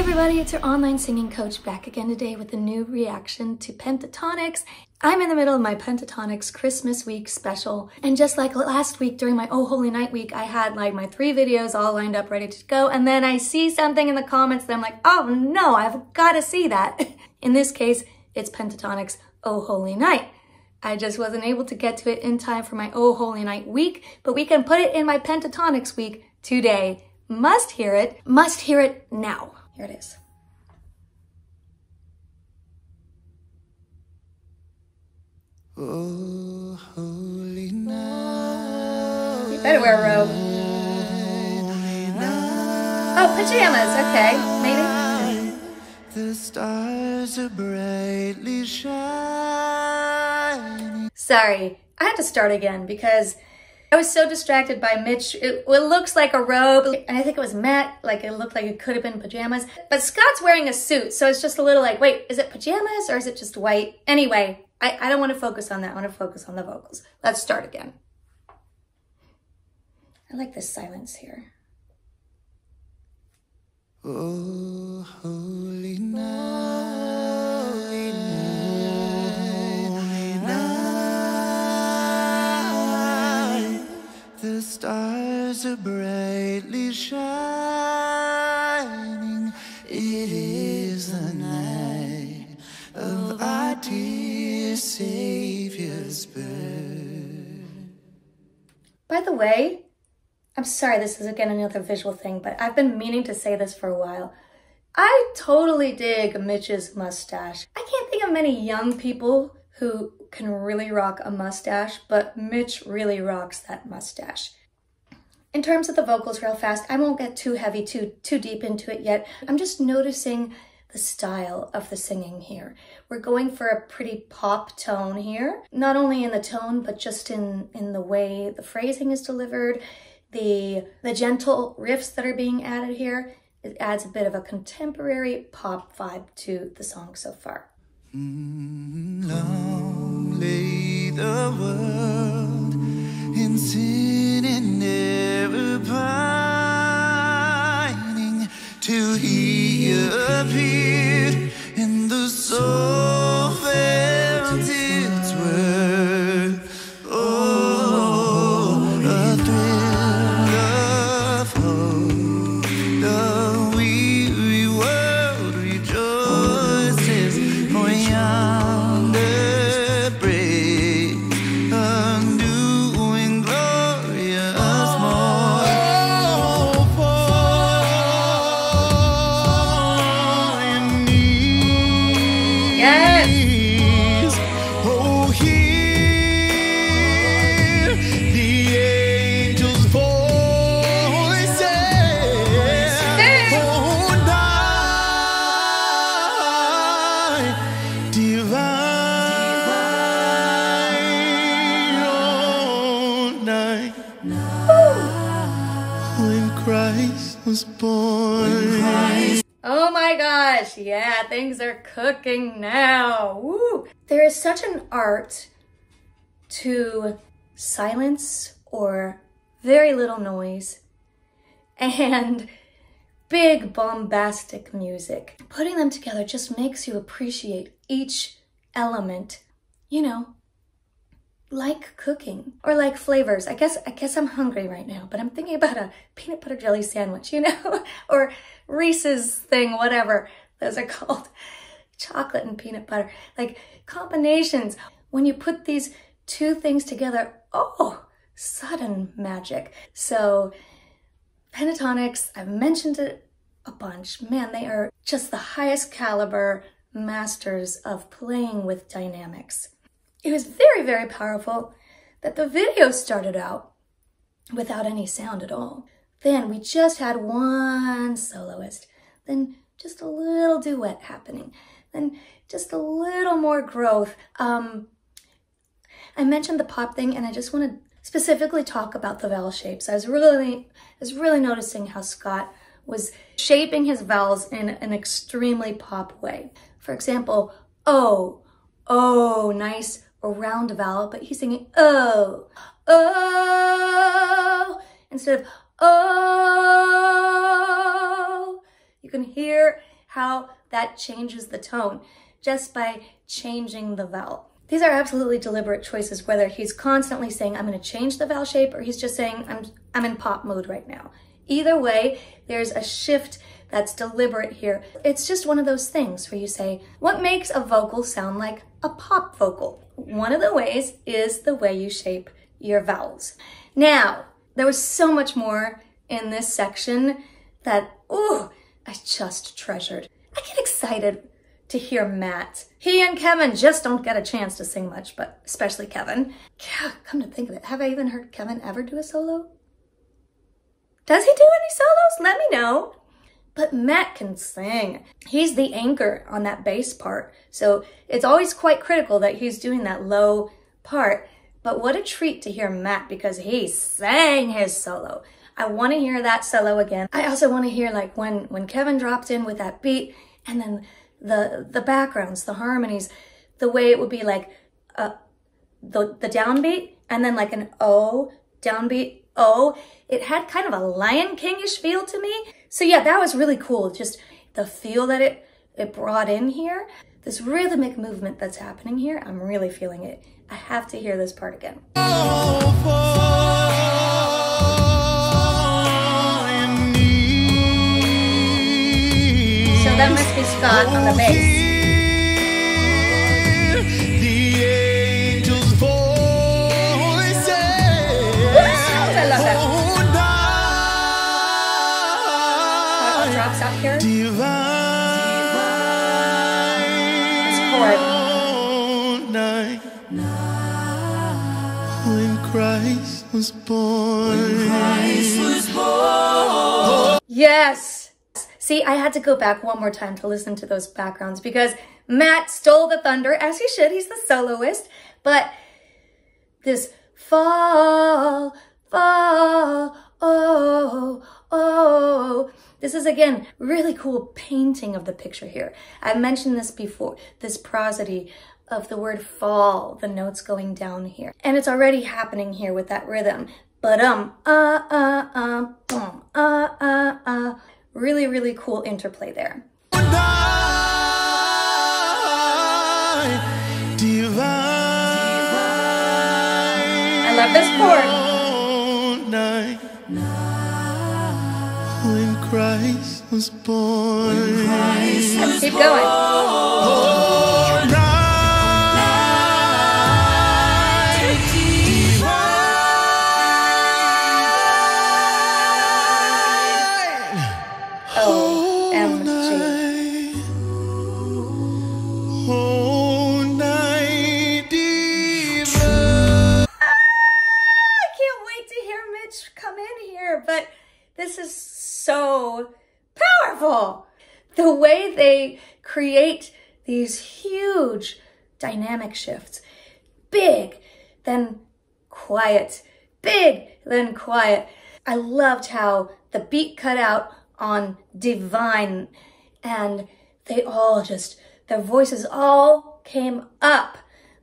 everybody, it's your online singing coach back again today with a new reaction to PENTATONIX. I'm in the middle of my PENTATONIX Christmas week special, and just like last week during my Oh Holy Night week, I had like my 3 videos all lined up ready to go, and then I see something in the comments that I'm like, oh no, I've got to see that. In this case, it's PENTATONIX Oh Holy Night. I just wasn't able to get to it in time for my Oh Holy Night week, but we can put it in my PENTATONIX week today. Must hear it now. Here it is. Oh, holy night. You better wear a robe. Oh, pajamas, okay, maybe. The stars are brightly shining. Sorry, I had to start again because I was so distracted by Mitch. It looks like a robe, and I think it was matte, like it looked like it could have been pajamas. But Scott's wearing a suit, so it's just a little like, wait, is it pajamas or is it just white? Anyway, I don't want to focus on that. I want to focus on the vocals. Let's start again. I like this silence here. Oh, holy night, holy night. The stars are brightly shining. It is the night of our dear Savior's birth. By the way, I'm sorry, this is again another visual thing, but I've been meaning to say this for a while. I totally dig Mitch's mustache. I can't think of many young people who can really rock a mustache, but Mitch really rocks that mustache. In terms of the vocals real fast, I won't get too heavy, too deep into it yet. I'm just noticing the style of the singing here. We're going for a pretty pop tone here, not only in the tone, but just in the way the phrasing is delivered. The gentle riffs that are being added here, it adds a bit of a contemporary pop vibe to the song so far. Long lay the world in sin and never pining, till he appeared and the soul felt its worth. Oh, a thrill of hope, the weary world rejoices, for yonder breaks a new and glorious morn. For knees, Yes! oh, hear the angels' voices. Oh, night divine, oh, night when Christ was born. Oh my gosh, yeah, things are cooking now. Woo! There is such an art to silence or very little noise and big bombastic music. Putting them together just makes you appreciate each element, you know, like cooking or like flavors. I guess I'm hungry right now, but I'm thinking about a peanut butter jelly sandwich, you know, or Reese's thing, whatever those are called, chocolate and peanut butter, like combinations. When you put these two things together, oh, sudden magic. So PENTATONIX, I've mentioned it a bunch. Man, they are just the highest caliber masters of playing with dynamics. It was very, very powerful that the video started out without any sound at all. Then we just had one soloist, then just a little duet happening, then just a little more growth. I mentioned the pop thing, and I just want to specifically talk about the vowel shapes. I was really noticing how Scott was shaping his vowels in an extremely pop way. For example, oh, nice round vowel, but he's singing oh, instead of oh. You can hear how that changes the tone just by changing the vowel. These are absolutely deliberate choices, whether he's constantly saying, I'm going to change the vowel shape, or he's just saying, I'm in pop mode right now. Either way, there's a shift that's deliberate here. It's just one of those things where you say, what makes a vocal sound like a pop vocal? One of the ways is the way you shape your vowels. Now, there was so much more in this section that, ooh, I just treasured. I get excited to hear Matt. He and Kevin just don't get a chance to sing much, but especially Kevin. Come to think of it, have I even heard Kevin ever do a solo? Does he do any solos? Let me know. But Matt can sing. He's the anchor on that bass part, so it's always quite critical that he's doing that low part. But what a treat to hear Matt, because he sang his solo. I want to hear that solo again. I also want to hear like when Kevin dropped in with that beat, and then the backgrounds, the harmonies, the way it would be like the downbeat and then like an O, downbeat, O. It had kind of a Lion King-ish feel to me. So yeah, that was really cool. Just the feel that it brought in here. This rhythmic movement that's happening here, I'm really feeling it. I have to hear this part again. So that must be Scott on the bass. I love that. How it drops out here. It's chord. When Christ was born. Yes. See, I had to go back one more time to listen to those backgrounds because Matt stole the thunder, as he should. He's the soloist. But this fall, fall, oh, oh. This is, again, really cool painting of the picture here. I've mentioned this before, this prosody of the word fall, the notes going down here. And it's already happening here with that rhythm. But really, really cool interplay there. I love this chord. When Christ was born. Let's keep going. But this is so powerful. The way they create these huge dynamic shifts. Big, then quiet. Big, then quiet. I loved how the beat cut out on divine, and they all just, their voices all came up.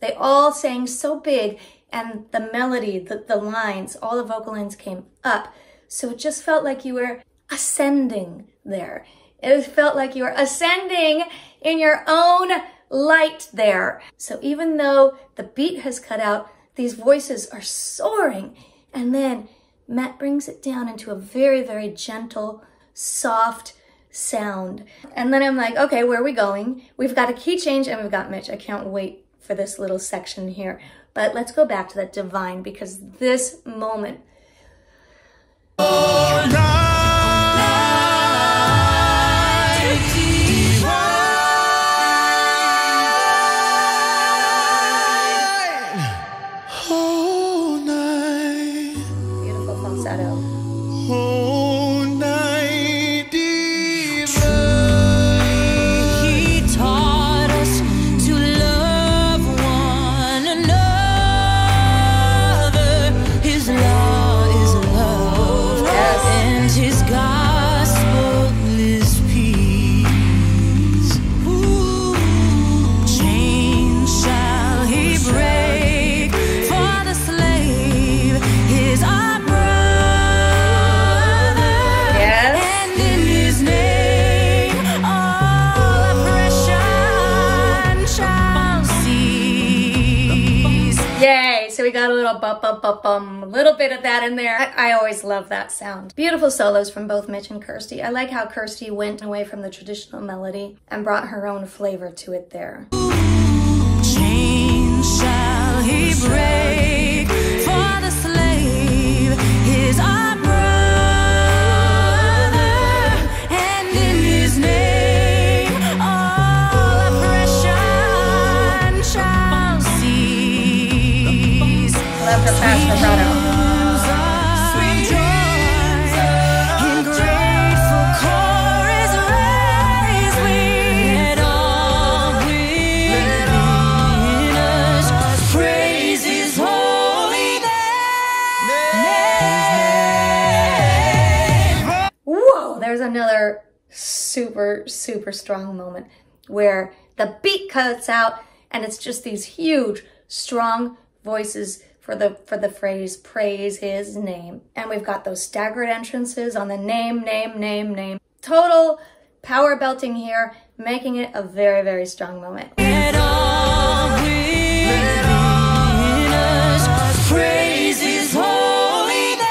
They all sang so big, and the melody, the lines, all the vocal lines came up. So it just felt like you were ascending there. It felt like you were ascending in your own light there. So even though the beat has cut out, these voices are soaring. And then Matt brings it down into a very, very gentle, soft sound. And then I'm like, okay, where are we going? We've got a key change and we've got Mitch. I can't wait for this little section here. But let's go back to that divine, because this moment, beautiful falsetto. He taught us to love one another. His law is love. Yes. And A little bit of that in there. I always love that sound. Beautiful solos from both Mitch and Kirsty. I like how Kirsty went away from the traditional melody and brought her own flavor to it there. Chains shall he break, for the slave is our brother, and in his name all oppression shall cease. Love her fast vibrato. Another super strong moment where the beat cuts out and it's just these huge strong voices for the phrase praise his name, and we've got those staggered entrances on the name. Total power belting here, making it a very strong moment. Praise his holy name.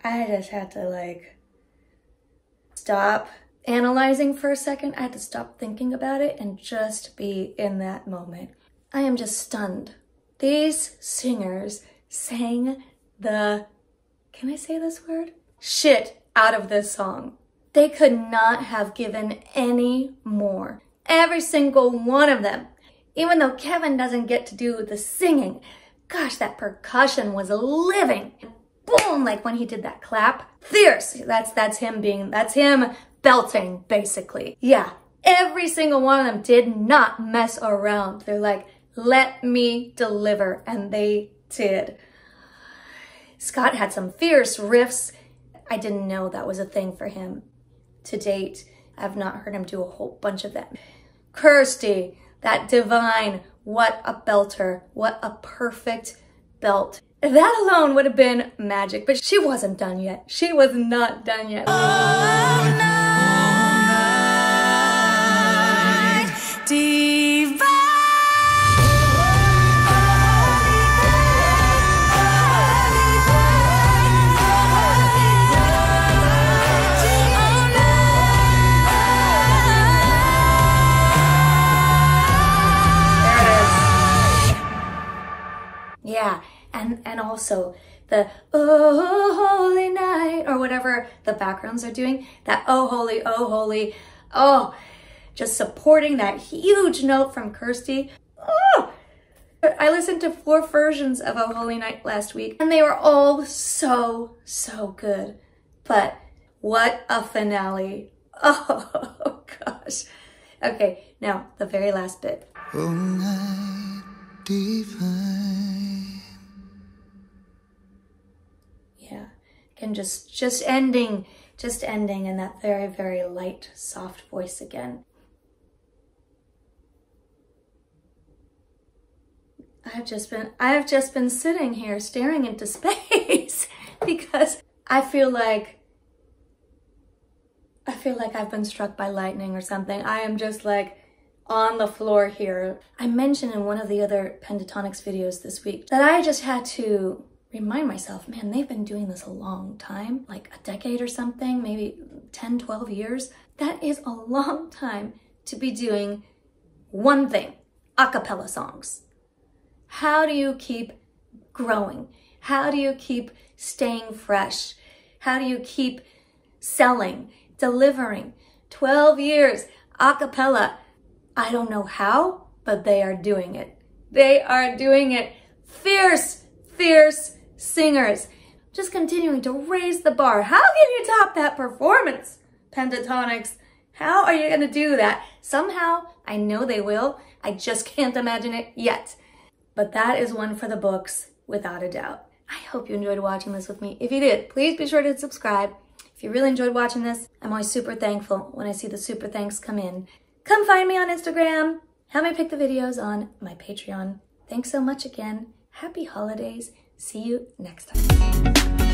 I just had to like stop analyzing for a second. I had to stop thinking about it and just be in that moment. I am just stunned. These singers sang the, can I say this word? Shit out of this song. They could not have given any more. Every single one of them. Even though Kevin doesn't get to do the singing, gosh, that percussion was living. Boom, like when he did that clap. Fierce. That's him belting, basically. Yeah, every single one of them did not mess around. They're like, let me deliver, and they did. Scott had some fierce riffs. I didn't know that was a thing for him. To date, I've not heard him do a whole bunch of them. Kirsty, that divine, what a belter, what a perfect belt. That alone would have been magic, but she wasn't done yet. She was not done yet. All night, divine. Yeah, and also the oh holy night or whatever the backgrounds are doing, that oh holy, oh, just supporting that huge note from Kirsty. Oh, I listened to 4 versions of Oh Holy Night last week and they were all so good. But what a finale. Oh gosh. Okay, now the very last bit. Oh, night divine. Yeah, and just ending in that very light, soft voice again. I have just been sitting here staring into space because I feel like I've been struck by lightning or something. I am just like on the floor here. I mentioned in one of the other Pentatonics videos this week that I just had to remind myself, man, they've been doing this a long time, like a decade or something, maybe 10, 12 years. That is a long time to be doing one thing, a cappella songs? How do you keep growing? How do you keep staying fresh? How do you keep selling, delivering? 12 years, a cappella. I don't know how, but they are doing it. They are doing it. Fierce, fierce singers. Just continuing to raise the bar. How can you top that performance, Pentatonics? How are you going to do that? Somehow, I know they will. I just can't imagine it yet. But that is one for the books, without a doubt. I hope you enjoyed watching this with me. If you did, please be sure to subscribe. If you really enjoyed watching this, I'm always super thankful when I see the super thanks come in. Come find me on Instagram. Help me pick the videos on my Patreon. Thanks so much again. Happy holidays. See you next time.